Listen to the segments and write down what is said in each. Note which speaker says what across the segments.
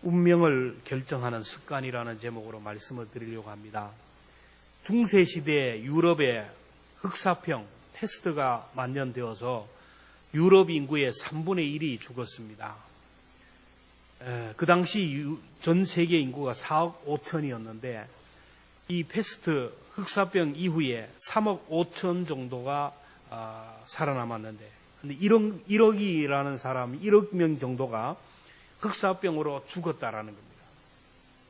Speaker 1: 운명을 결정하는 습관이라는 제목으로 말씀을 드리려고 합니다. 중세시대 유럽에 흑사병, 패스트가 만연되어서 유럽 인구의 3분의 1이 죽었습니다. 그 당시 전 세계 인구가 4억 5천이었는데 이 패스트 흑사병 이후에 3억 5천 정도가 살아남았는데 1억이라는 사람, 1억 명 정도가 흑사병으로 죽었다라는 겁니다.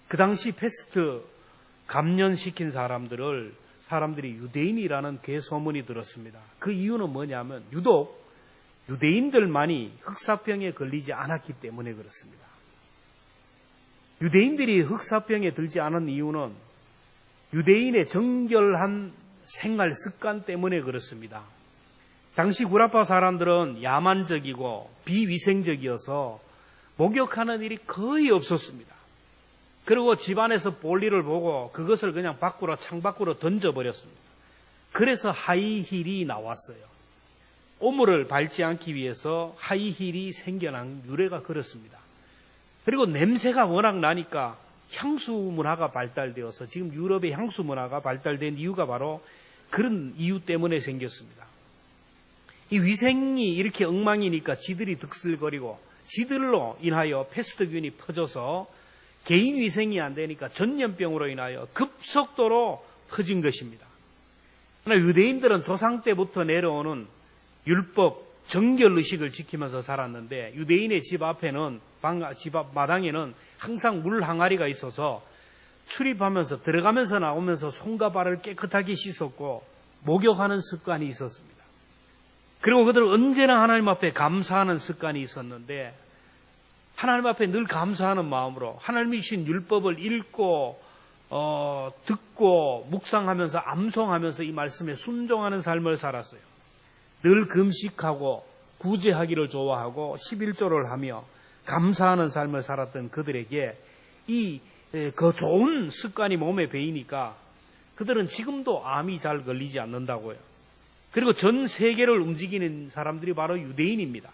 Speaker 1: 그 당시 패스트 감염시킨 사람들이 유대인이라는 괴소문이 들었습니다. 그 이유는 뭐냐면 유독 유대인들만이 흑사병에 걸리지 않았기 때문에 그렇습니다. 유대인들이 흑사병에 들지 않은 이유는 유대인의 정결한 생활 습관 때문에 그렇습니다. 당시 구라파 사람들은 야만적이고 비위생적이어서 목욕하는 일이 거의 없었습니다. 그리고 집안에서 볼일을 보고 그것을 그냥 창 밖으로 던져버렸습니다. 그래서 하이힐이 나왔어요. 오물을 밟지 않기 위해서 하이힐이 생겨난 유래가 그렇습니다. 그리고 냄새가 워낙 나니까 향수 문화가 발달되어서 지금 유럽의 향수 문화가 발달된 이유가 바로 그런 이유 때문에 생겼습니다. 이 위생이 이렇게 엉망이니까 지들이 득슬거리고 지들로 인하여 패스트균이 퍼져서 개인 위생이 안 되니까 전염병으로 인하여 급속도로 퍼진 것입니다. 그러나 유대인들은 조상 때부터 내려오는 율법, 정결의식을 지키면서 살았는데 유대인의 집 앞에는 집 앞 마당에는 항상 물 항아리가 있어서 출입하면서 들어가면서 나오면서 손과 발을 깨끗하게 씻었고 목욕하는 습관이 있었습니다. 그리고 그들은 언제나 하나님 앞에 감사하는 습관이 있었는데 하나님 앞에 늘 감사하는 마음으로 하나님이 주신 율법을 읽고 듣고 묵상하면서 암송하면서 이 말씀에 순종하는 삶을 살았어요. 늘 금식하고 구제하기를 좋아하고 11조를 하며 감사하는 삶을 살았던 그들에게 그 좋은 습관이 몸에 배이니까 그들은 지금도 암이 잘 걸리지 않는다고요. 그리고 전 세계를 움직이는 사람들이 바로 유대인입니다.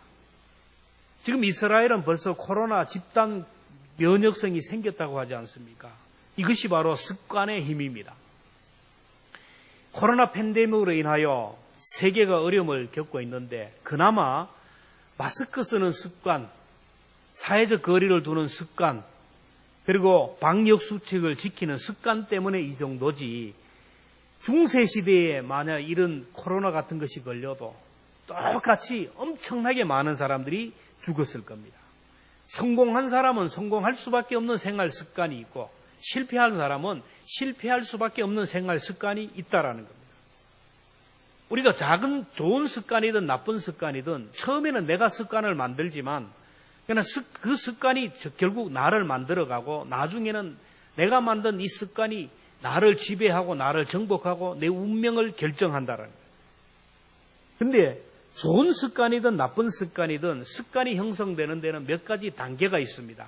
Speaker 1: 지금 이스라엘은 벌써 코로나 집단 면역성이 생겼다고 하지 않습니까? 이것이 바로 습관의 힘입니다. 코로나 팬데믹으로 인하여 세계가 어려움을 겪고 있는데 그나마 마스크 쓰는 습관, 사회적 거리를 두는 습관, 그리고 방역 수칙을 지키는 습관 때문에 이 정도지 중세시대에 만약 이런 코로나 같은 것이 걸려도 똑같이 엄청나게 많은 사람들이 죽었을 겁니다. 성공한 사람은 성공할 수밖에 없는 생활 습관이 있고 실패한 사람은 실패할 수밖에 없는 생활 습관이 있다라는 겁니다. 우리가 작은 좋은 습관이든 나쁜 습관이든 처음에는 내가 습관을 만들지만 그러나 그 습관이 결국 나를 만들어가고 나중에는 내가 만든 이 습관이 나를 지배하고 나를 정복하고 내 운명을 결정한다라는 거예요. 그런데 좋은 습관이든 나쁜 습관이든 습관이 형성되는 데는 몇 가지 단계가 있습니다.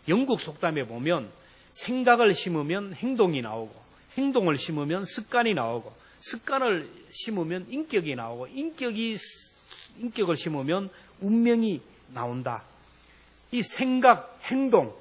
Speaker 1: 영국 속담에 보면 생각을 심으면 행동이 나오고 행동을 심으면 습관이 나오고 습관을 심으면 인격이 나오고 인격을 심으면 운명이 나온다. 이 생각, 행동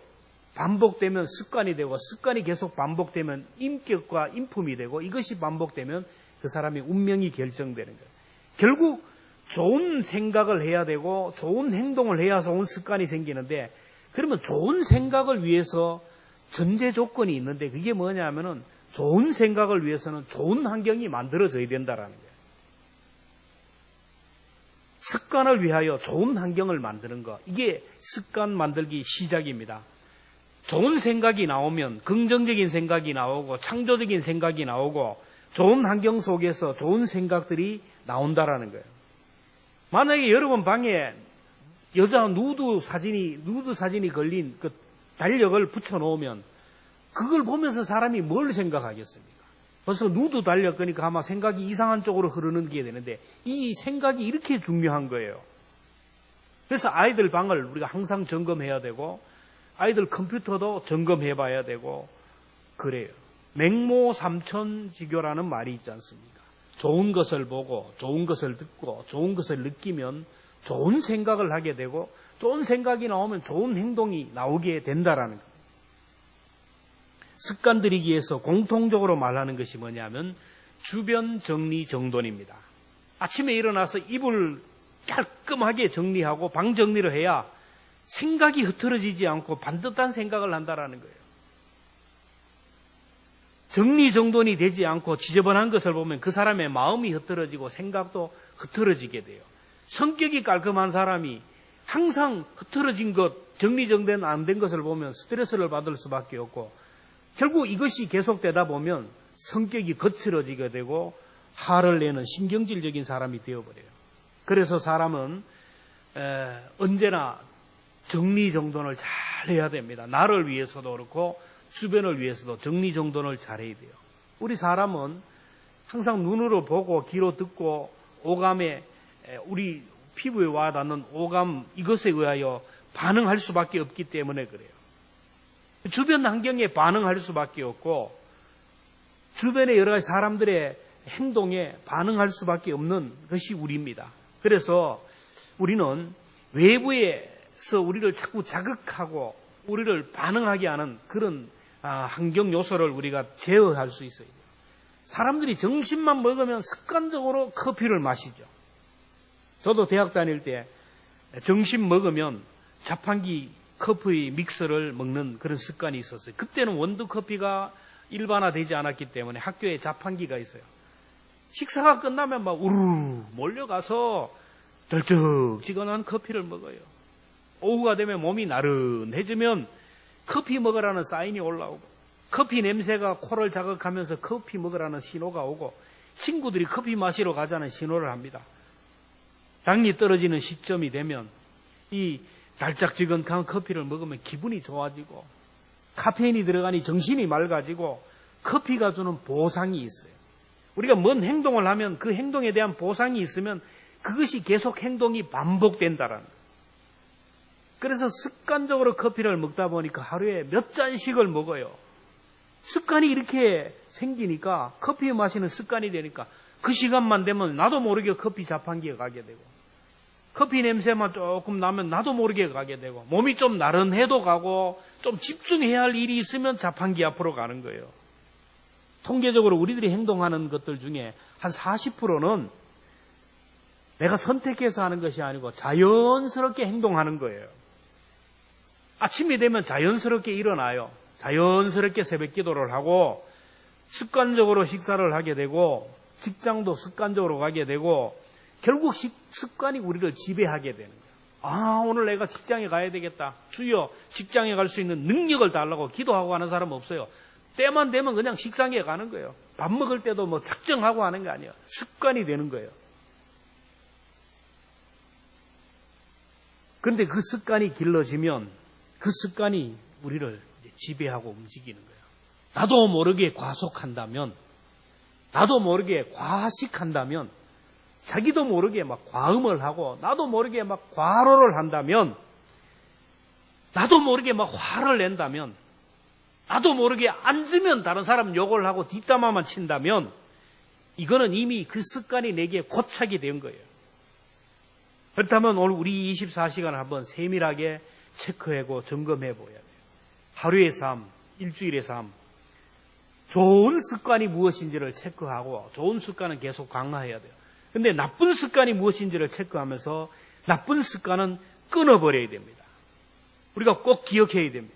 Speaker 1: 반복되면 습관이 되고 습관이 계속 반복되면 인격과 인품이 되고 이것이 반복되면 그 사람의 운명이 결정되는 거예요. 결국 좋은 생각을 해야 되고 좋은 행동을 해야 좋은 습관이 생기는데 그러면 좋은 생각을 위해서 전제 조건이 있는데 그게 뭐냐면은 좋은 생각을 위해서는 좋은 환경이 만들어져야 된다라는 거예요. 습관을 위하여 좋은 환경을 만드는 것, 이게 습관 만들기 시작입니다. 좋은 생각이 나오면 긍정적인 생각이 나오고 창조적인 생각이 나오고 좋은 환경 속에서 좋은 생각들이 나온다라는 거예요. 만약에 여러분 방에 여자 누드 사진이 걸린 그 달력을 붙여놓으면 그걸 보면서 사람이 뭘 생각하겠습니까? 벌써 누드 달력 그러니까 아마 생각이 이상한 쪽으로 흐르는 게 되는데 이 생각이 이렇게 중요한 거예요. 그래서 아이들 방을 우리가 항상 점검해야 되고 아이들 컴퓨터도 점검해 봐야 되고 그래요. 맹모삼천지교라는 말이 있지 않습니까? 좋은 것을 보고 좋은 것을 듣고 좋은 것을 느끼면 좋은 생각을 하게 되고 좋은 생각이 나오면 좋은 행동이 나오게 된다라는 겁니다. 습관 들이기 위해서 공통적으로 말하는 것이 뭐냐면 주변 정리 정돈입니다. 아침에 일어나서 이불 깔끔하게 정리하고 방 정리를 해야 생각이 흐트러지지 않고 반듯한 생각을 한다라는 거예요. 정리정돈이 되지 않고 지저분한 것을 보면 그 사람의 마음이 흐트러지고 생각도 흐트러지게 돼요. 성격이 깔끔한 사람이 항상 흐트러진 것, 정리정돈 안 된 것을 보면 스트레스를 받을 수밖에 없고 결국 이것이 계속되다 보면 성격이 거칠어지게 되고 화를 내는 신경질적인 사람이 되어버려요. 그래서 사람은 언제나 정리정돈을 잘 해야 됩니다. 나를 위해서도 그렇고 주변을 위해서도 정리정돈을 잘해야 돼요. 우리 사람은 항상 눈으로 보고 귀로 듣고 오감에 우리 피부에 와닿는 오감 이것에 의하여 반응할 수밖에 없기 때문에 그래요. 주변 환경에 반응할 수밖에 없고 주변의 여러 가지 사람들의 행동에 반응할 수밖에 없는 것이 우리입니다. 그래서 우리는 외부에서 우리를 자꾸 자극하고 우리를 반응하게 하는 그런 환경 요소를 우리가 제어할 수 있어요. 사람들이 점심만 먹으면 습관적으로 커피를 마시죠. 저도 대학 다닐 때 점심 먹으면 자판기 커피 믹서를 먹는 그런 습관이 있었어요. 그때는 원두커피가 일반화되지 않았기 때문에 학교에 자판기가 있어요. 식사가 끝나면 막 우르르 몰려가서 덜쩍지근한 커피를 먹어요. 오후가 되면 몸이 나른해지면 커피 먹으라는 사인이 올라오고 커피 냄새가 코를 자극하면서 커피 먹으라는 신호가 오고 친구들이 커피 마시러 가자는 신호를 합니다. 당이 떨어지는 시점이 되면 이 달짝지근한 커피를 먹으면 기분이 좋아지고 카페인이 들어가니 정신이 맑아지고 커피가 주는 보상이 있어요. 우리가 뭔 행동을 하면 그 행동에 대한 보상이 있으면 그것이 계속 행동이 반복된다라는 거예요. 그래서 습관적으로 커피를 먹다 보니까 하루에 몇 잔씩을 먹어요. 습관이 이렇게 생기니까 커피 마시는 습관이 되니까 그 시간만 되면 나도 모르게 커피 자판기에 가게 되고 커피 냄새만 조금 나면 나도 모르게 가게 되고 몸이 좀 나른해도 가고 좀 집중해야 할 일이 있으면 자판기 앞으로 가는 거예요. 통계적으로 우리들이 행동하는 것들 중에 한 40%는 내가 선택해서 하는 것이 아니고 자연스럽게 행동하는 거예요. 아침이 되면 자연스럽게 일어나요. 자연스럽게 새벽 기도를 하고 습관적으로 식사를 하게 되고 직장도 습관적으로 가게 되고 결국 습관이 우리를 지배하게 되는 거예요. 오늘 내가 직장에 가야 되겠다. 주여 직장에 갈 수 있는 능력을 달라고 기도하고 하는 사람 없어요. 때만 되면 그냥 식상에 가는 거예요. 밥 먹을 때도 뭐 작정하고 하는 게 아니에요. 습관이 되는 거예요. 그런데 그 습관이 길러지면 그 습관이 우리를 지배하고 움직이는 거예요. 나도 모르게 과속한다면, 나도 모르게 과식한다면, 자기도 모르게 막 과음을 하고, 나도 모르게 막 과로를 한다면, 나도 모르게 막 화를 낸다면, 나도 모르게 앉으면 다른 사람 욕을 하고 뒷담화만 친다면, 이거는 이미 그 습관이 내게 고착이 된 거예요. 그렇다면 오늘 우리 24시간을 한번 세밀하게 체크하고 점검해 보아야 돼요. 하루의 삶, 일주일의 삶, 좋은 습관이 무엇인지를 체크하고 좋은 습관은 계속 강화해야 돼요. 그런데 나쁜 습관이 무엇인지를 체크하면서 나쁜 습관은 끊어버려야 됩니다. 우리가 꼭 기억해야 됩니다.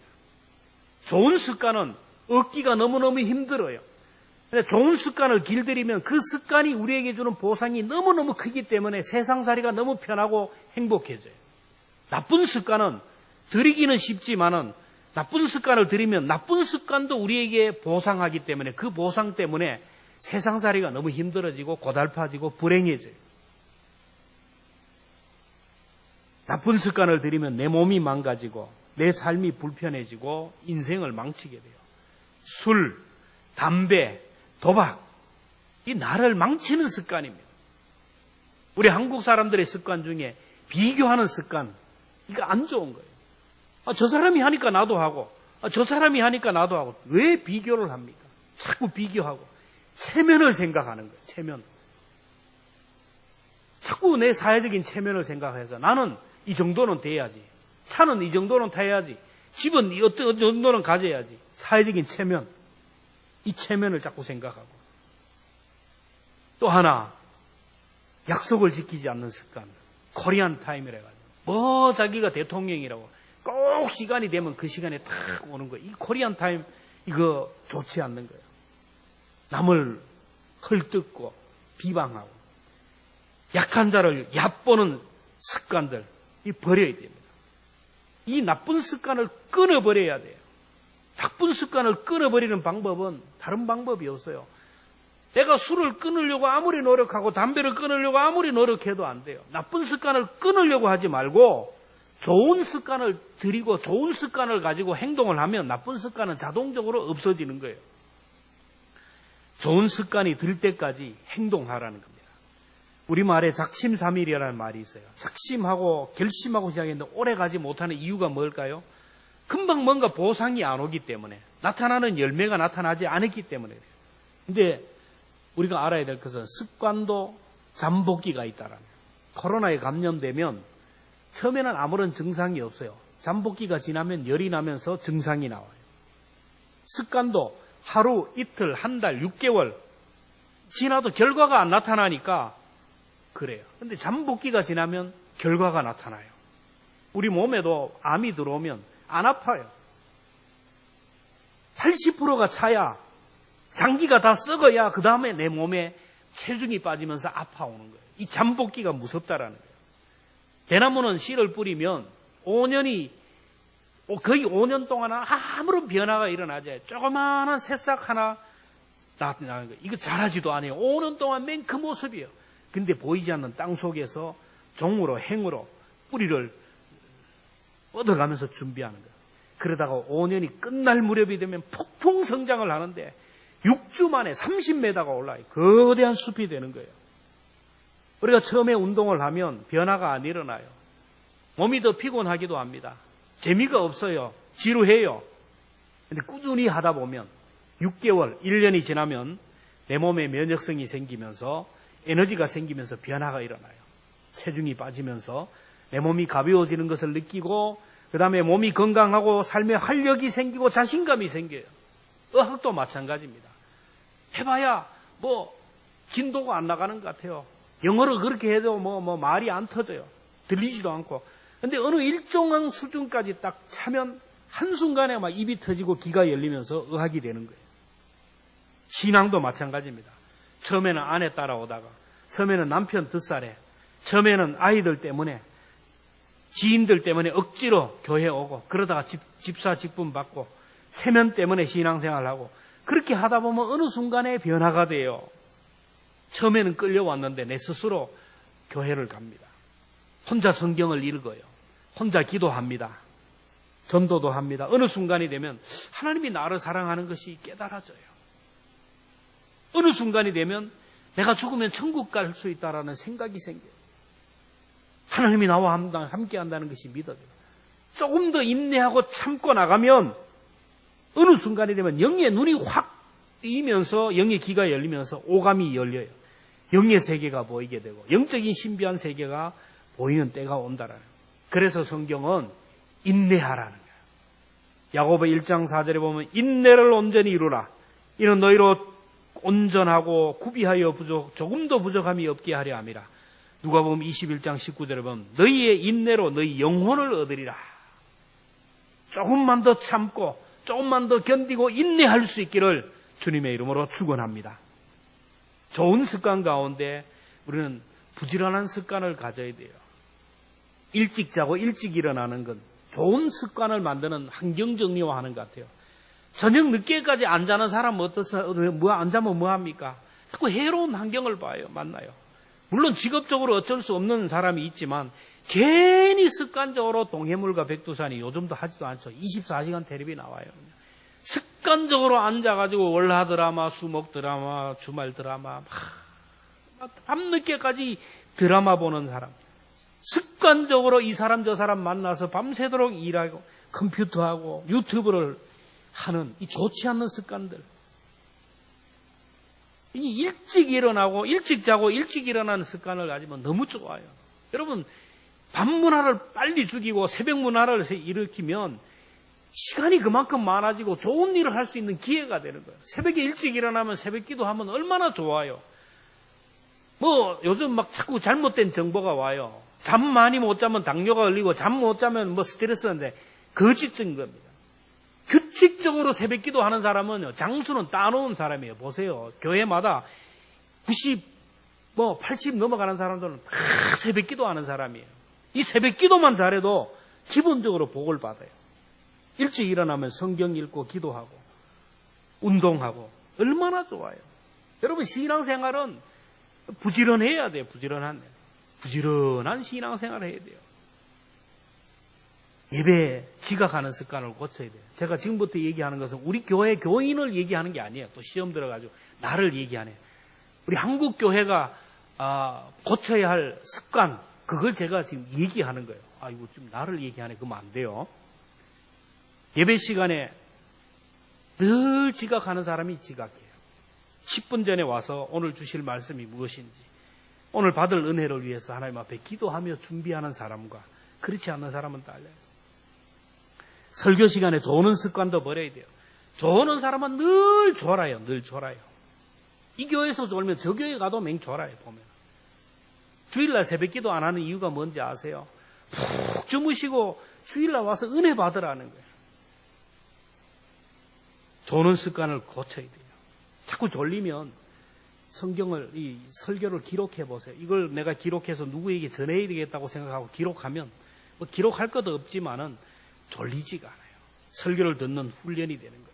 Speaker 1: 좋은 습관은 얻기가 너무너무 힘들어요. 근데 좋은 습관을 길들이면 그 습관이 우리에게 주는 보상이 너무너무 크기 때문에 세상살이가 너무 편하고 행복해져요. 나쁜 습관은 들이기는 쉽지만은 나쁜 습관을 들이면 나쁜 습관도 우리에게 보상하기 때문에 그 보상 때문에 세상살이가 너무 힘들어지고 고달파지고 불행해져요. 나쁜 습관을 들이면 내 몸이 망가지고 내 삶이 불편해지고 인생을 망치게 돼요. 술, 담배, 도박, 이 나를 망치는 습관입니다. 우리 한국 사람들의 습관 중에 비교하는 습관, 이거 안 좋은 거예요. 저 사람이 하니까 나도 하고, 저 사람이 하니까 나도 하고. 왜 비교를 합니까? 자꾸 비교하고 체면을 생각하는 거예요. 체면. 자꾸 내 사회적인 체면을 생각해서 나는 이 정도는 돼야지. 차는 이 정도는 타야지. 집은 어떤 정도는 가져야지. 사회적인 체면. 이 체면을 자꾸 생각하고. 또 하나, 약속을 지키지 않는 습관. 코리안 타임이라 해가지고. 자기가 대통령이라고. 꼭 시간이 되면 그 시간에 딱 오는 거예요. 이 코리안 타임, 이거 좋지 않는 거예요. 남을 헐뜯고, 비방하고. 약한 자를 얕보는 습관들, 이 버려야 됩니다. 이 나쁜 습관을 끊어버려야 돼요. 나쁜 습관을 끊어버리는 방법은 다른 방법이 없어요. 내가 술을 끊으려고 아무리 노력하고 담배를 끊으려고 아무리 노력해도 안 돼요. 나쁜 습관을 끊으려고 하지 말고 좋은 습관을 들이고 좋은 습관을 가지고 행동을 하면 나쁜 습관은 자동적으로 없어지는 거예요. 좋은 습관이 들 때까지 행동하라는 겁니다. 우리말에 작심삼일이라는 말이 있어요. 작심하고 결심하고 시작했는데 오래 가지 못하는 이유가 뭘까요? 금방 뭔가 보상이 안 오기 때문에, 나타나는 열매가 나타나지 않았기 때문에 그래요. 근데 우리가 알아야 될 것은 습관도 잠복기가 있다라는 거예요. 코로나에 감염되면 처음에는 아무런 증상이 없어요. 잠복기가 지나면 열이 나면서 증상이 나와요. 습관도 하루, 이틀, 한 달, 6개월 지나도 결과가 안 나타나니까 그래요. 근데 잠복기가 지나면 결과가 나타나요. 우리 몸에도 암이 들어오면 안 아파요. 80%가 차야, 장기가 다 썩어야 그 다음에 내 몸에 체중이 빠지면서 아파오는 거예요. 이 잠복기가 무섭다라는 거예요. 대나무는 씨를 뿌리면 5년이 거의 5년 동안 아무런 변화가 일어나지 않아요. 조그마한 새싹 하나 나타나는 거예요. 이거 자라지도 않아요. 5년 동안 맨 그 모습이에요. 근데 보이지 않는 땅 속에서 종으로 행으로 뿌리를 뻗어가면서 준비하는 거예요. 그러다가 5년이 끝날 무렵이 되면 폭풍 성장을 하는데 6주 만에 30m가 올라요. 거대한 숲이 되는 거예요. 우리가 처음에 운동을 하면 변화가 안 일어나요. 몸이 더 피곤하기도 합니다. 재미가 없어요. 지루해요. 근데 꾸준히 하다 보면 6개월, 1년이 지나면 내 몸에 면역성이 생기면서 에너지가 생기면서 변화가 일어나요. 체중이 빠지면서 내 몸이 가벼워지는 것을 느끼고 그 다음에 몸이 건강하고 삶에 활력이 생기고 자신감이 생겨요. 의학도 마찬가지입니다. 해봐야 진도가 안 나가는 것 같아요. 영어로 그렇게 해도 말이 안 터져요. 들리지도 않고. 근데 어느 일정한 수준까지 딱 차면 한순간에 막 입이 터지고 귀가 열리면서 의학이 되는 거예요. 신앙도 마찬가지입니다. 처음에는 아내 따라오다가, 처음에는 남편 듣살에, 처음에는 아이들 때문에, 지인들 때문에 억지로 교회 오고, 그러다가 집사 직분 받고, 체면 때문에 신앙생활하고, 그렇게 하다 보면 어느 순간에 변화가 돼요. 처음에는 끌려왔는데 내 스스로 교회를 갑니다. 혼자 성경을 읽어요. 혼자 기도합니다. 전도도 합니다. 어느 순간이 되면 하나님이 나를 사랑하는 것이 깨달아져요. 어느 순간이 되면 내가 죽으면 천국 갈 수 있다라는 생각이 생겨요. 하나님이 나와 함께 한다는 것이 믿어져요. 조금 더 인내하고 참고 나가면 어느 순간이 되면 영의 눈이 확 뜨이면서 영의 귀가 열리면서 오감이 열려요. 영의 세계가 보이게 되고 영적인 신비한 세계가 보이는 때가 온다라는 거예요. 그래서 성경은 인내하라는 거예요. 야고보 1장 4절에 보면 인내를 온전히 이루라. 이는 너희로 온전하고 구비하여 조금도 부족함이 없게 하려 함이라. 누가복음 21장 19절에 보면 너희의 인내로 너희 영혼을 얻으리라. 조금만 더 참고 조금만 더 견디고 인내할 수 있기를 주님의 이름으로 축원합니다. 좋은 습관 가운데 우리는 부지런한 습관을 가져야 돼요. 일찍 자고 일찍 일어나는 건 좋은 습관을 만드는 환경 정리화하는 것 같아요. 저녁 늦게까지 안 자는 사람은 어떠세요? 안 자면 뭐합니까? 자꾸 해로운 환경을 만나요. 물론 직업적으로 어쩔 수 없는 사람이 있지만 괜히 습관적으로 동해물과 백두산이 요즘도 하지도 않죠. 24시간 텔레비 나와요. 습관적으로 앉아가지고 월화 드라마, 수목 드라마, 주말 드라마, 밤늦게까지 드라마 보는 사람. 습관적으로 이 사람 저 사람 만나서 밤새도록 일하고 컴퓨터하고 유튜브를 하는 이 좋지 않는 습관들. 일찍 일어나고 일찍 자고 일찍 일어나는 습관을 가지면 너무 좋아요. 여러분 밤문화를 빨리 죽이고 새벽문화를 일으키면 시간이 그만큼 많아지고 좋은 일을 할 수 있는 기회가 되는 거예요. 새벽에 일찍 일어나면 새벽 기도하면 얼마나 좋아요. 요즘 막 자꾸 잘못된 정보가 와요. 잠 많이 못 자면 당뇨가 걸리고 잠 못 자면 스트레스인데 거짓인 겁니다. 규칙적으로 새벽 기도하는 사람은 장수는 따놓은 사람이에요. 보세요. 교회마다 90, 80 넘어가는 사람들은 다 새벽 기도하는 사람이에요. 이 새벽 기도만 잘해도 기본적으로 복을 받아요. 일찍 일어나면 성경 읽고 기도하고 운동하고 얼마나 좋아요. 여러분 신앙생활은 부지런해야 돼요. 부지런한 신앙생활을 해야 돼요. 예배에 지각하는 습관을 고쳐야 돼요. 제가 지금부터 얘기하는 것은 우리 교회 교인을 얘기하는 게 아니에요. 또 시험 들어가지고 나를 얘기하네요. 우리 한국 교회가 고쳐야 할 습관, 그걸 제가 지금 얘기하는 거예요. 이거 좀 나를 얘기하네. 그러면 안 돼요. 예배 시간에 늘 지각하는 사람이 지각해요. 10분 전에 와서 오늘 주실 말씀이 무엇인지, 오늘 받을 은혜를 위해서 하나님 앞에 기도하며 준비하는 사람과 그렇지 않는 사람은 달라요. 설교 시간에 조는 습관도 버려야 돼요. 조는 사람은 늘 졸아요. 이 교회에서 졸면 저 교회 가도 맹졸아요. 보면 주일날 새벽 기도 안 하는 이유가 뭔지 아세요? 푹 주무시고 주일날 와서 은혜 받으라는 거예요. 조는 습관을 고쳐야 돼요. 자꾸 졸리면 이 설교를 기록해 보세요. 이걸 내가 기록해서 누구에게 전해야 되겠다고 생각하고 기록하면 기록할 것도 없지만은 졸리지가 않아요. 설교를 듣는 훈련이 되는 거예요.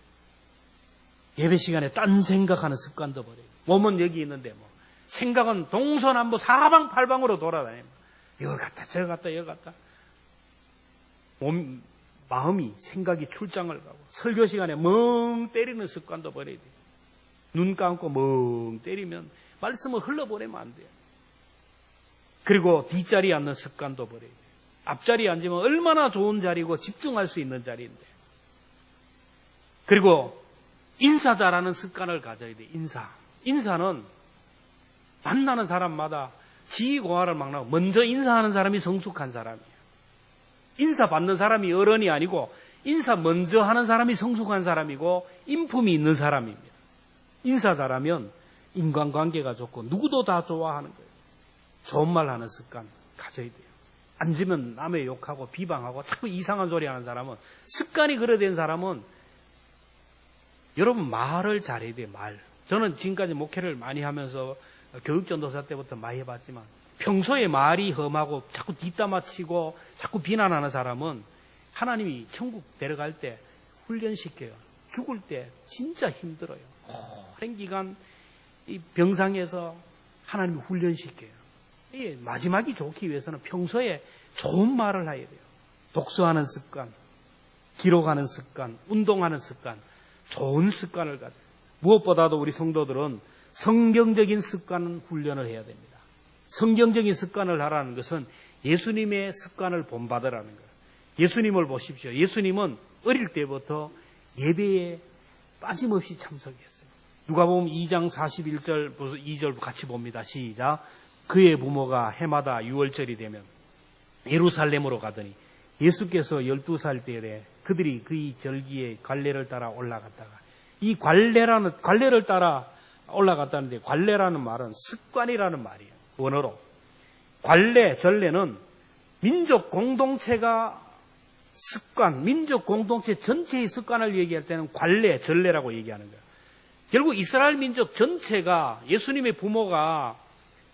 Speaker 1: 예배 시간에 딴 생각하는 습관도 버려요. 몸은 여기 있는데 생각은 동서남북 사방팔방으로 돌아다녀요. 여기 갔다 저기 갔다 여기 갔다. 마음이 생각이 출장을 가고 설교 시간에 멍 때리는 습관도 버려야 돼요. 눈 감고 멍 때리면 말씀을 흘러보내면 안 돼요. 그리고 뒷자리에 앉는 습관도 버려야 돼요. 앞자리에 앉으면 얼마나 좋은 자리고 집중할 수 있는 자리인데. 그리고 인사 잘하는 습관을 가져야 돼요. 인사는 만나는 사람마다 지위고하를 막나고 먼저 인사하는 사람이 성숙한 사람이에요. 인사 받는 사람이 어른이 아니고 인사 먼저 하는 사람이 성숙한 사람이고 인품이 있는 사람입니다. 인사 잘하면 인간관계가 좋고 누구도 다 좋아하는 거예요. 좋은 말 하는 습관 가져야 돼요. 앉으면 남의 욕하고 비방하고 자꾸 이상한 소리 하는 사람은, 습관이 그래 된 사람은 여러분 말을 잘해야 돼요. 저는 지금까지 목회를 많이 하면서 교육전도사 때부터 많이 해봤지만 평소에 말이 험하고 자꾸 뒷담화 치고 자꾸 비난하는 사람은 하나님이 천국 데려갈 때 훈련시켜요. 죽을 때 진짜 힘들어요. 오랜 기간 이 병상에서 하나님이 훈련시켜요. 마지막이 좋기 위해서는 평소에 좋은 말을 해야 돼요. 독서하는 습관, 기록하는 습관, 운동하는 습관, 좋은 습관을 가져요. 무엇보다도 우리 성도들은 성경적인 습관 훈련을 해야 됩니다. 성경적인 습관을 하라는 것은 예수님의 습관을 본받으라는 거예요. 예수님을 보십시오. 예수님은 어릴 때부터 예배에 빠짐없이 참석했어요. 누가복음 2장 41절, 2절 같이 봅니다. 시작. 그의 부모가 해마다 6월절이 되면 예루살렘으로 가더니 예수께서 12살 때에 그들이 그의 절기에 관례를 따라 올라갔다가, 이 관례를 따라 올라갔다는데, 관례라는 말은 습관이라는 말이에요. 원어로. 관례, 전례는 민족 공동체가 습관, 민족 공동체 전체의 습관을 얘기할 때는 관례, 전례라고 얘기하는 거예요. 결국 이스라엘 민족 전체가, 예수님의 부모가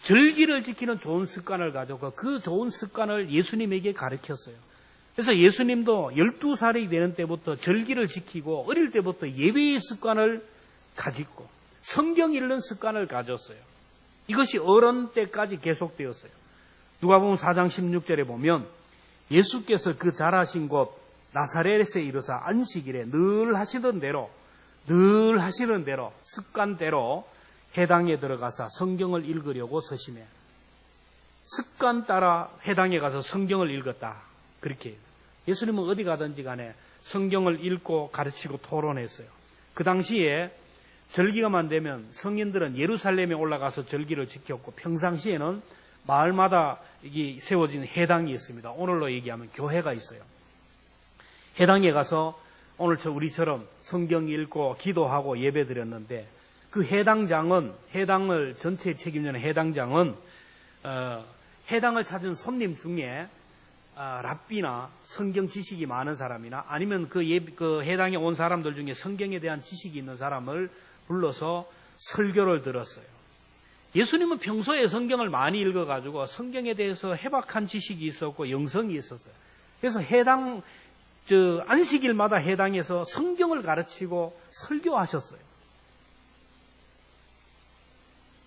Speaker 1: 절기를 지키는 좋은 습관을 가졌고 그 좋은 습관을 예수님에게 가르쳤어요. 그래서 예수님도 12살이 되는 때부터 절기를 지키고 어릴 때부터 예배의 습관을 가지고 성경 읽는 습관을 가졌어요. 이것이 어른 때까지 계속되었어요. 누가복음 4장 16절에 보면 예수께서 그 자라신 곳 나사렛에 이르사 안식일에 늘 하시던 대로 습관대로 회당에 들어가서 성경을 읽으려고 서심해. 습관 따라 회당에 가서 성경을 읽었다. 그렇게 해요. 예수님은 어디 가든지 간에 성경을 읽고 가르치고 토론했어요. 그 당시에 절기가만 되면 성인들은 예루살렘에 올라가서 절기를 지켰고 평상시에는 마을마다 이게 세워진 회당이 있습니다. 오늘로 얘기하면 교회가 있어요. 회당에 가서 오늘 우리처럼 성경 읽고 기도하고 예배 드렸는데 그 해당을 전체 책임지는 해당장은 해당을 찾은 손님 중에 랍비나 성경 지식이 많은 사람이나 아니면 그 해당에 온 사람들 중에 성경에 대한 지식이 있는 사람을 불러서 설교를 들었어요. 예수님은 평소에 성경을 많이 읽어가지고 성경에 대해서 해박한 지식이 있었고 영성이 있었어요. 그래서 안식일마다 해당에서 성경을 가르치고 설교하셨어요.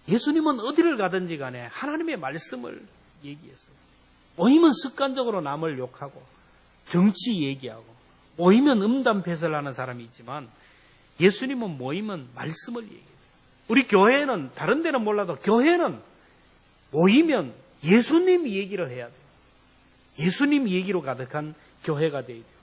Speaker 1: 예수님은 어디를 가든지 간에 하나님의 말씀을 얘기했어요. 모이면 습관적으로 남을 욕하고 정치 얘기하고 모이면 음담패설하는 사람이 있지만 예수님은 모이면 말씀을 얘기해요. 우리 교회는 다른 데는 몰라도 교회는 모이면 예수님 얘기를 해야 돼요. 예수님 얘기로 가득한 교회가 돼야 돼요.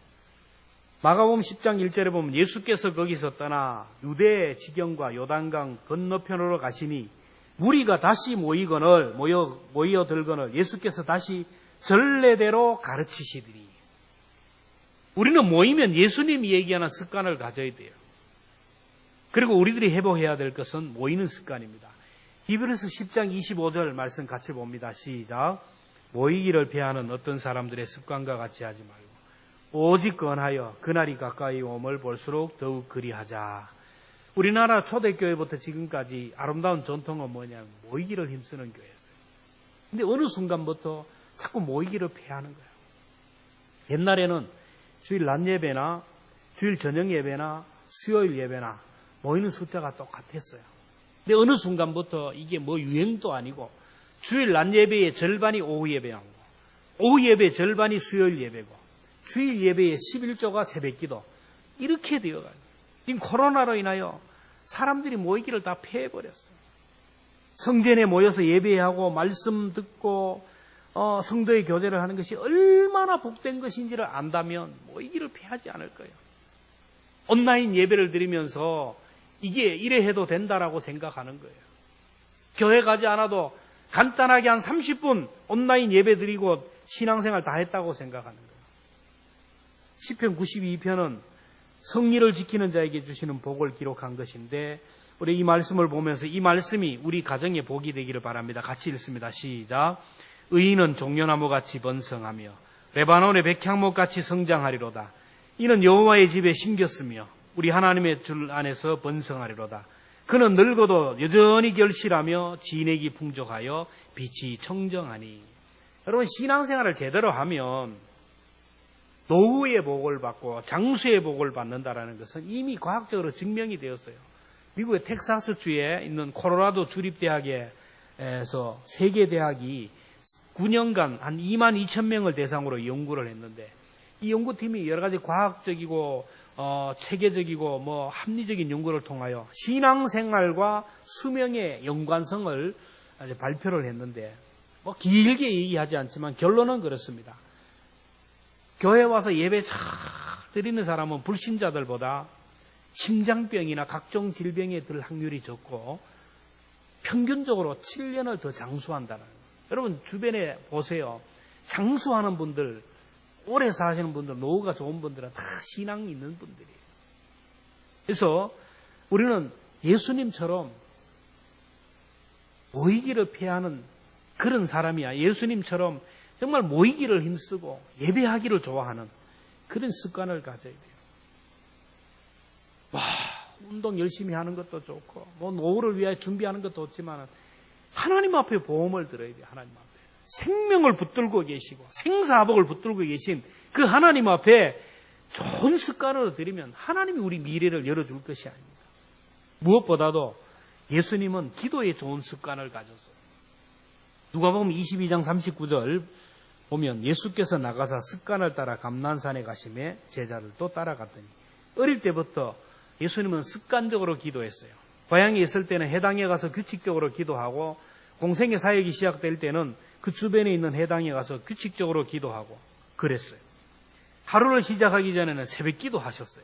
Speaker 1: 마가복음 10장 1절에 보면 예수께서 거기서 떠나 유대 지경과 요단강 건너편으로 가시니 무리가 다시 모여들거늘 예수께서 다시 전례대로 가르치시더니 우리는 모이면 예수님이 얘기하는 습관을 가져야 돼요. 그리고 우리들이 회복해야 될 것은 모이는 습관입니다. 히브리서 10장 25절 말씀 같이 봅니다. 시작. 모이기를 피하는 어떤 사람들의 습관과 같이 하지 말고 오직 건하여 그날이 가까이 옴을 볼수록 더욱 그리하자. 우리나라 초대교회부터 지금까지 아름다운 전통은 뭐냐면 모이기를 힘쓰는 교회였어요. 근데 어느 순간부터 자꾸 모이기를 피하는 거예요. 옛날에는 주일 낮 예배나 주일 저녁 예배나 수요일 예배나 모이는 숫자가 똑같았어요. 근데 어느 순간부터 이게 뭐 유행도 아니고 주일 낮 예배의 절반이 오후 예배하고 오후 예배의 절반이 수요일 예배고 주일 예배의 11조가 새벽기도 이렇게 되어가요. 이 코로나로 인하여 사람들이 모이기를 다 폐해버렸어요. 성전에 모여서 예배하고 말씀 듣고 성도의 교제를 하는 것이 얼마나 복된 것인지를 안다면 모이기를 피하지 않을 거예요. 온라인 예배를 드리면서 이게 이래 해도 된다라고 생각하는 거예요. 교회 가지 않아도 간단하게 한 30분 온라인 예배 드리고 신앙생활 다 했다고 생각하는 거예요. 시편 92편은 성리를 지키는 자에게 주시는 복을 기록한 것인데 우리 이 말씀을 보면서 이 말씀이 우리 가정의 복이 되기를 바랍니다. 같이 읽습니다. 시작. 의인은 종려나무같이 번성하며 레바논의 백향목같이 성장하리로다. 이는 여호와의 집에 심겼으며 우리 하나님의 줄 안에서 번성하리로다. 그는 늙어도 여전히 결실하며 진액이 풍족하여 빛이 청정하니. 여러분 신앙생활을 제대로 하면 노후의 복을 받고 장수의 복을 받는다라는 것은 이미 과학적으로 증명이 되었어요. 미국의 텍사스주에 있는 콜로라도 주립대학에서 세계대학이 9년간 한 2만 2천 명을 대상으로 연구를 했는데 이 연구팀이 여러 가지 과학적이고 체계적이고 합리적인 연구를 통하여 신앙생활과 수명의 연관성을 발표를 했는데 길게 얘기하지 않지만 결론은 그렇습니다. 교회 와서 예배 잘 드리는 사람은 불신자들보다 심장병이나 각종 질병에 들 확률이 적고 평균적으로 7년을 더 장수한다는 거예요. 여러분 주변에 보세요. 장수하는 분들, 오래 사시는 분들, 노후가 좋은 분들은 다 신앙이 있는 분들이에요. 그래서 우리는 예수님처럼 모이기를 피하는 그런 사람이야. 예수님처럼 정말 모이기를 힘쓰고 예배하기를 좋아하는 그런 습관을 가져야 돼요. 운동 열심히 하는 것도 좋고 노후를 위하여 준비하는 것도 좋지만 하나님 앞에 보험을 들어야 돼요. 하나님 앞에 생명을 붙들고 계시고 생사복을 붙들고 계신 그 하나님 앞에 좋은 습관을 들이면 하나님이 우리 미래를 열어줄 것이 아닙니다. 무엇보다도 예수님은 기도에 좋은 습관을 가졌어요. 누가복음 22장 39절 보면 예수께서 나가사 습관을 따라 감난산에 가시매 제자를 또 따라갔더니 어릴 때부터 예수님은 습관적으로 기도했어요. 고향에 있을 때는 해당에 가서 규칙적으로 기도하고 공생의 사역이 시작될 때는 그 주변에 있는 해당에 가서 규칙적으로 기도하고 그랬어요. 하루를 시작하기 전에는 새벽 기도하셨어요.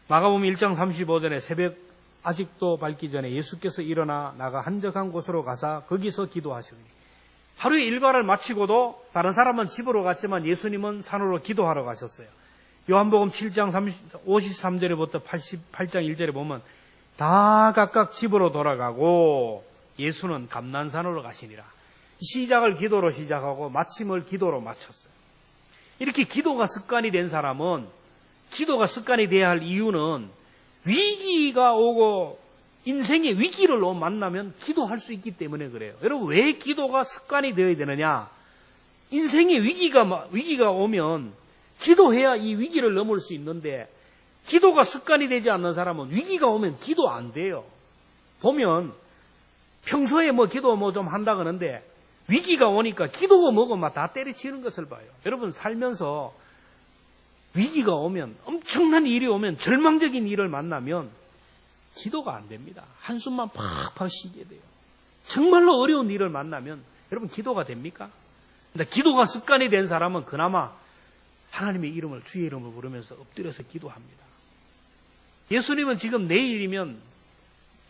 Speaker 1: 마가복음 1장 35절에 새벽 아직도 밝기 전에 예수께서 일어나 나가 한적한 곳으로 가사 거기서 기도하시더니 하루의 일과를 마치고도 다른 사람은 집으로 갔지만 예수님은 산으로 기도하러 가셨어요. 요한복음 7장 53절부터 88장 1절에 보면 다 각각 집으로 돌아가고 예수는 감난산으로 가시니라. 시작을 기도로 시작하고 마침을 기도로 마쳤어요. 이렇게 기도가 습관이 된 사람은, 기도가 습관이 돼야 할 이유는 위기가 오고 인생의 위기를 만나면 기도할 수 있기 때문에 그래요. 여러분, 왜 기도가 습관이 되어야 되느냐? 인생의 위기가 오면 기도해야 이 위기를 넘을 수 있는데, 기도가 습관이 되지 않는 사람은 위기가 오면 기도 안 돼요. 보면 평소에 기도 좀 한다 그러는데 위기가 오니까 기도가 뭐고 막 다 때려치는 것을 봐요. 여러분, 살면서 위기가 오면, 엄청난 일이 오면, 절망적인 일을 만나면 기도가 안 됩니다. 한숨만 팍팍 쉬게 돼요. 정말로 어려운 일을 만나면 여러분, 기도가 됩니까? 근데 기도가 습관이 된 사람은 그나마 하나님의 이름을, 주의 이름을 부르면서 엎드려서 기도합니다. 예수님은 지금 내일이면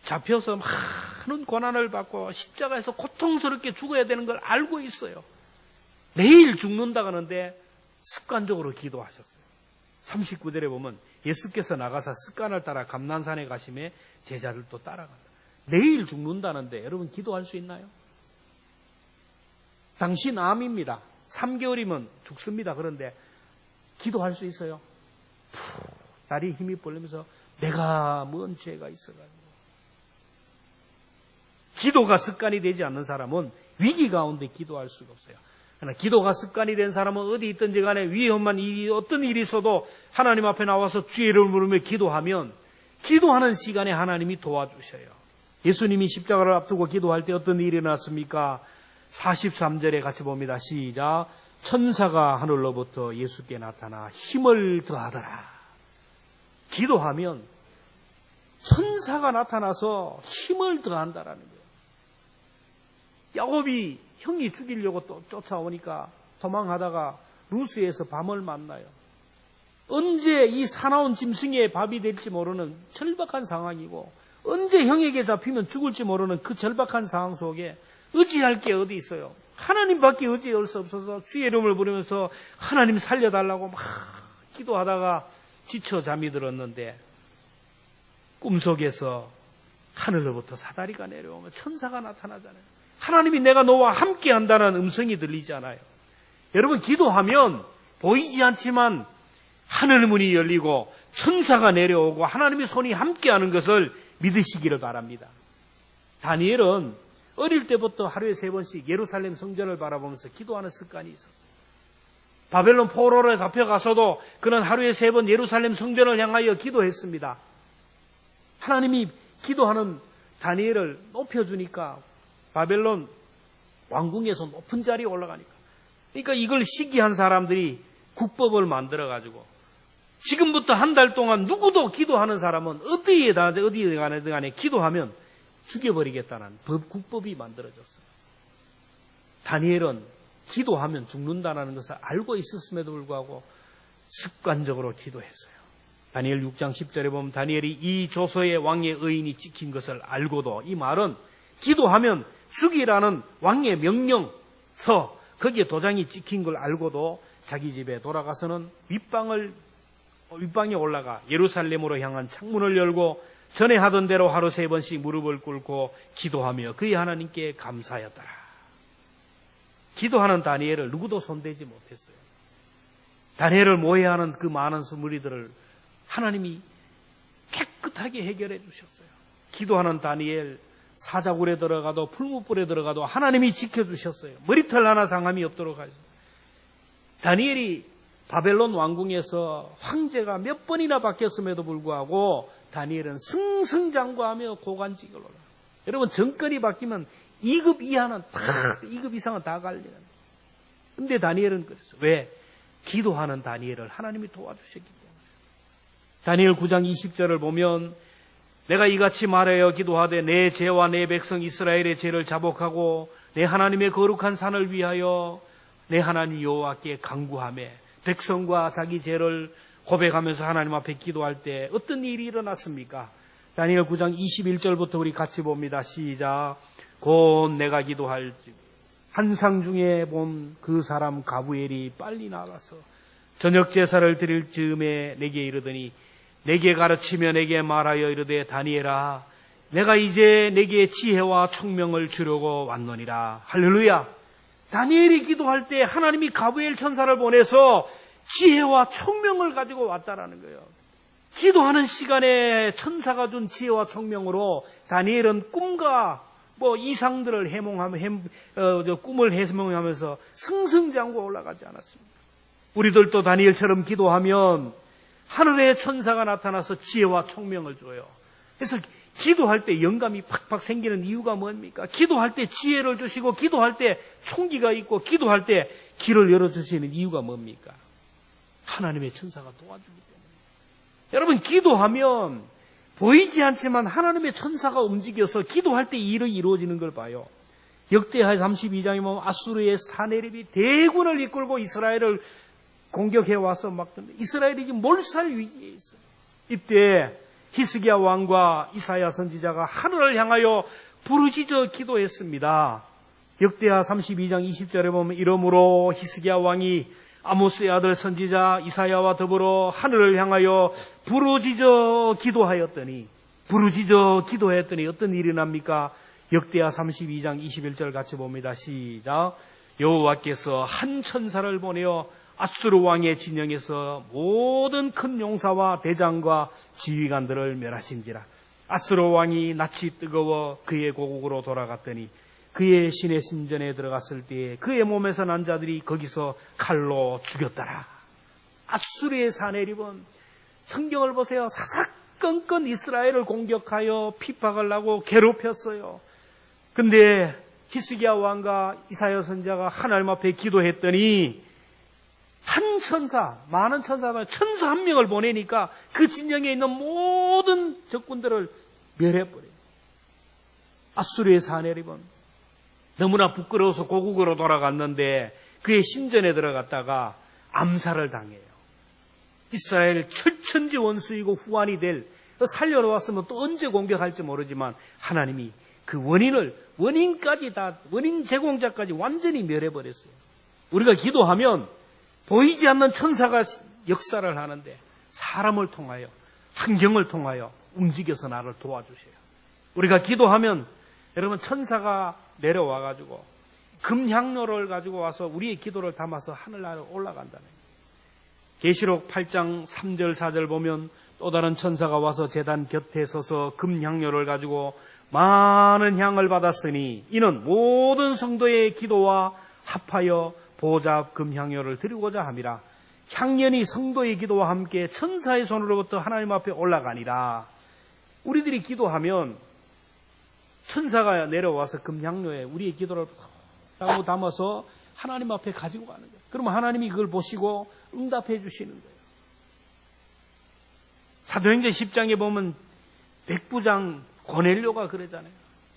Speaker 1: 잡혀서 많은 고난을 받고 십자가에서 고통스럽게 죽어야 되는 걸 알고 있어요. 내일 죽는다 하는데 습관적으로 기도하셨어요. 39절에 보면 예수께서 나가사 습관을 따라 감난산에 가심에 제자들도 따라간다. 내일 죽는다는데 여러분, 기도할 수 있나요? 당신 암입니다. 3개월이면 죽습니다. 그런데 기도할 수 있어요? 다리에 힘이 벌리면서 내가 뭔 죄가 있어가지고. 기도가 습관이 되지 않는 사람은 위기 가운데 기도할 수가 없어요. 그러나 기도가 습관이 된 사람은 어디 있든지 간에 위험한 일이, 어떤 일이 있어도 하나님 앞에 나와서 주의 이름을 부르며 기도하면 기도하는 시간에 하나님이 도와주셔요. 예수님이 십자가를 앞두고 기도할 때 어떤 일이 일어났습니까? 43절에 같이 봅니다. 시작. 천사가 하늘로부터 예수께 나타나 힘을 더하더라. 기도하면 천사가 나타나서 힘을 더한다라는 거예요. 야곱이 형이 죽이려고 또 쫓아오니까 도망하다가 루스에서 밤을 만나요. 언제 이 사나운 짐승의 밥이 될지 모르는 절박한 상황이고, 언제 형에게 잡히면 죽을지 모르는 그 절박한 상황 속에 의지할 게 어디 있어요? 하나님밖에 의지할 수 없어서 주의 이름을 부르면서 하나님 살려달라고 막 기도하다가 지쳐 잠이 들었는데, 꿈속에서 하늘로부터 사다리가 내려오면 천사가 나타나잖아요. 하나님이 내가 너와 함께 한다는 음성이 들리잖아요. 여러분, 기도하면 보이지 않지만 하늘 문이 열리고 천사가 내려오고 하나님의 손이 함께하는 것을 믿으시기를 바랍니다. 다니엘은 어릴 때부터 하루에 3번씩 예루살렘 성전을 바라보면서 기도하는 습관이 있었어요. 바벨론 포로로 잡혀가서도 그는 하루에 3번 예루살렘 성전을 향하여 기도했습니다. 하나님이 기도하는 다니엘을 높여주니까 바벨론 왕궁에서 높은 자리에 올라가니까, 그러니까 이걸 시기한 사람들이 국법을 만들어가지고 지금부터 한 달 동안 누구도 기도하는 사람은 어디에 간에 기도하면 죽여버리겠다는 국법이 만들어졌어요. 다니엘은 기도하면 죽는다는 것을 알고 있었음에도 불구하고 습관적으로 기도했어요. 다니엘 6장 10절에 보면 다니엘이 이 조서에 왕의 의인이 찍힌 것을 알고도, 이 말은 기도하면 죽이라는 왕의 명령서, 거기에 도장이 찍힌 걸 알고도 자기 집에 돌아가서는 윗방에 올라가 예루살렘으로 향한 창문을 열고 전에 하던 대로 하루 3번씩 무릎을 꿇고 기도하며 그의 하나님께 감사하였더라. 기도하는 다니엘을 누구도 손대지 못했어요. 다니엘을 모해하는 그 많은 무리들을 하나님이 깨끗하게 해결해 주셨어요. 기도하는 다니엘, 사자굴에 들어가도 풀무불에 들어가도 하나님이 지켜주셨어요. 머리털 하나 상함이 없도록 하셨어요. 다니엘이 바벨론 왕궁에서 황제가 몇 번이나 바뀌었음에도 불구하고 다니엘은 승승장구하며 고관직을 올라가요. 여러분, 정권이 바뀌면 2급 이하는 다, 2급 이상은 다 갈려요. 근데 다니엘은 그랬어요. 왜? 기도하는 다니엘을 하나님이 도와주셨기 때문에. 다니엘 9장 20절을 보면 내가 이같이 말하여 기도하되 내 죄와 내 백성 이스라엘의 죄를 자복하고 내 하나님의 거룩한 산을 위하여 내 하나님 여호와께 간구하며 백성과 자기 죄를 고백하면서 하나님 앞에 기도할 때 어떤 일이 일어났습니까? 다니엘 9장 21절부터 우리 같이 봅니다. 시작. 곧 내가 기도할지 환상 중에 본 그 사람 가브엘이 빨리 나가서 저녁 제사를 드릴 즈음에 내게 이르더니 내게 가르치며 내게 말하여 이르되 다니엘아 내가 이제 내게 지혜와 총명을 주려고 왔노니라. 할렐루야. 다니엘이 기도할 때 하나님이 가브엘 천사를 보내서 지혜와 총명을 가지고 왔다라는 거예요. 기도하는 시간에 천사가 준 지혜와 총명으로 다니엘은 꿈과 이상들을 꿈을 해몽하면서 승승장구 올라가지 않았습니다. 우리들도 다니엘처럼 기도하면 하늘의 천사가 나타나서 지혜와 총명을 줘요. 그래서 기도할 때 영감이 팍팍 생기는 이유가 뭡니까? 기도할 때 지혜를 주시고 기도할 때 총기가 있고 기도할 때 길을 열어주시는 이유가 뭡니까? 하나님의 천사가 도와주기 때문에. 여러분 기도하면 보이지 않지만 하나님의 천사가 움직여서 기도할 때 일이 이루어지는 걸 봐요. 역대하 32장에 보면 아수르의 사네립이 대군을 이끌고 이스라엘을 공격해 와서 막던데 이스라엘이 지금 몰살 위기에 있어요. 이때 히스기야 왕과 이사야 선지자가 하늘을 향하여 부르짖어 기도했습니다. 역대하 32장 20절에 보면 이러므로 히스기야 왕이 아모스의 아들 선지자 이사야와 더불어 하늘을 향하여 부르짖어 기도했더니 어떤 일이 납니까? 역대하 32장 21절 같이 봅니다. 시작. 여호와께서 한 천사를 보내어 아수르 왕의 진영에서 모든 큰 용사와 대장과 지휘관들을 멸하신지라. 아수르 왕이 낯이 뜨거워 그의 고국으로 돌아갔더니 그의 신의 신전에 들어갔을 때에 그의 몸에서 난 자들이 거기서 칼로 죽였더라. 아수르의 사네립은 성경을 보세요. 사사건건 이스라엘을 공격하여 핍박을 하고 괴롭혔어요. 근데 히스기야 왕과 이사야 선지자가 하나님 앞에 기도했더니 한 천사, 많은 천사 한 명을 보내니까 그 진영에 있는 모든 적군들을 멸해버려요. 아수르의 사네립은 너무나 부끄러워서 고국으로 돌아갔는데 그의 신전에 들어갔다가 암살을 당해요. 이스라엘 철천지 원수이고 후환이 될 살려러 왔으면 또 언제 공격할지 모르지만 하나님이 그 원인 제공자까지 완전히 멸해버렸어요. 우리가 기도하면 보이지 않는 천사가 역사를 하는데 사람을 통하여 환경을 통하여 움직여서 나를 도와주셔요. 우리가 기도하면 여러분 천사가 내려와가지고 금향로를 가지고 와서 우리의 기도를 담아서 하늘나라로 올라간다는 거예요. 계시록 8장 3절 4절 보면 또 다른 천사가 와서 제단 곁에 서서 금향로를 가지고 많은 향을 받았으니 이는 모든 성도의 기도와 합하여 보좌 앞 금향료를 드리고자 함이라. 향연이 성도의 기도와 함께 천사의 손으로부터 하나님 앞에 올라가니라. 우리들이 기도하면 천사가 내려와서 금향료에 우리의 기도를 담아서 하나님 앞에 가지고 가는 거예요. 그러면 하나님이 그걸 보시고 응답해 주시는 거예요. 사도행전 10장에 보면 백부장 고넬료가 그러잖아요.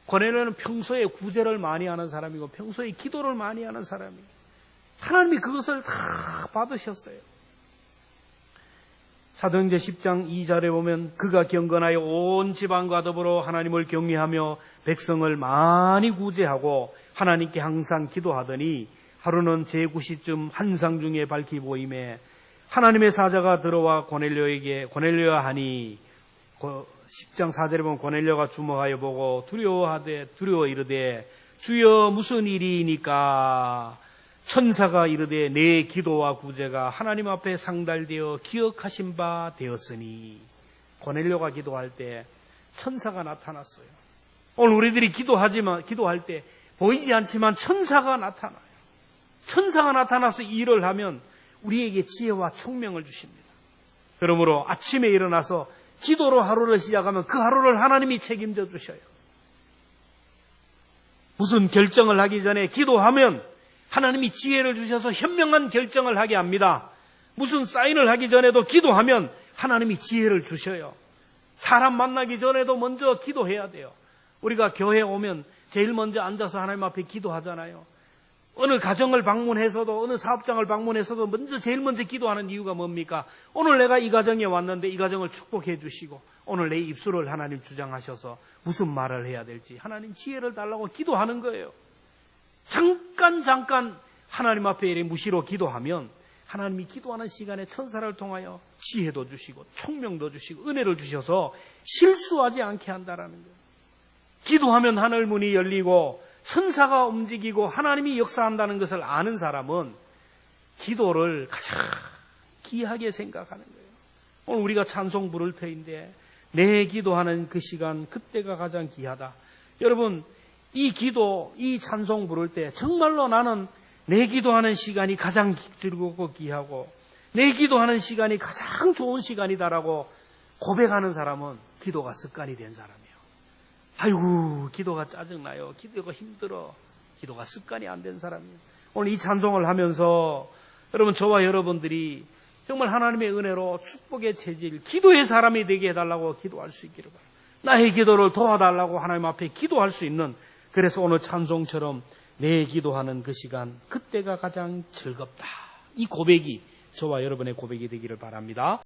Speaker 1: 고넬료는 평소에 구제를 많이 하는 사람이고 평소에 기도를 많이 하는 사람이에요. 하나님이 그것을 다 받으셨어요. 사도행전 10장 2절에 보면 그가 경건하여 온 지방과 더불어 하나님을 경외하며 백성을 많이 구제하고 하나님께 항상 기도하더니 하루는 제9시쯤 환상 중에 밝히 보임에 하나님의 사자가 들어와 고넬료야 하니 10장 4절에 보면 고넬료가 주목하여 보고 두려워 이르되 주여 무슨 일이니까 천사가 이르되 내 기도와 구제가 하나님 앞에 상달되어 기억하신 바 되었으니. 고넬료가 기도할 때 천사가 나타났어요. 오늘 우리들이 기도할 때 보이지 않지만 천사가 나타나요. 천사가 나타나서 일을 하면 우리에게 지혜와 총명을 주십니다. 그러므로 아침에 일어나서 기도로 하루를 시작하면 그 하루를 하나님이 책임져 주셔요. 무슨 결정을 하기 전에 기도하면 하나님이 지혜를 주셔서 현명한 결정을 하게 합니다. 무슨 사인을 하기 전에도 기도하면 하나님이 지혜를 주셔요. 사람 만나기 전에도 먼저 기도해야 돼요. 우리가 교회에 오면 제일 먼저 앉아서 하나님 앞에 기도하잖아요. 어느 가정을 방문해서도 어느 사업장을 방문해서도 제일 먼저 기도하는 이유가 뭡니까? 오늘 내가 이 가정에 왔는데 이 가정을 축복해 주시고 오늘 내 입술을 하나님 주장하셔서 무슨 말을 해야 될지 하나님 지혜를 달라고 기도하는 거예요. 잠깐 하나님 앞에 이렇게 무시로 기도하면 하나님이 기도하는 시간에 천사를 통하여 지혜도 주시고 총명도 주시고 은혜를 주셔서 실수하지 않게 한다라는 거예요. 기도하면 하늘 문이 열리고 천사가 움직이고 하나님이 역사한다는 것을 아는 사람은 기도를 가장 귀하게 생각하는 거예요. 오늘 우리가 찬송 부를 터인데 내 기도하는 그 시간, 그때가 가장 귀하다. 여러분, 이 기도, 이 찬송 부를 때 정말로 나는 내 기도하는 시간이 가장 즐겁고 귀하고 내 기도하는 시간이 가장 좋은 시간이다라고 고백하는 사람은 기도가 습관이 된 사람이에요. 아이고, 기도가 짜증나요. 기도가 힘들어. 기도가 습관이 안 된 사람이에요. 오늘 이 찬송을 하면서 여러분, 저와 여러분들이 정말 하나님의 은혜로 축복의 체질, 기도의 사람이 되게 해달라고 기도할 수 있기를 바랍니다. 나의 기도를 도와달라고 하나님 앞에 기도할 수 있는, 그래서 오늘 찬송처럼 내 기도하는 그 시간, 그때가 가장 즐겁다. 이 고백이 저와 여러분의 고백이 되기를 바랍니다.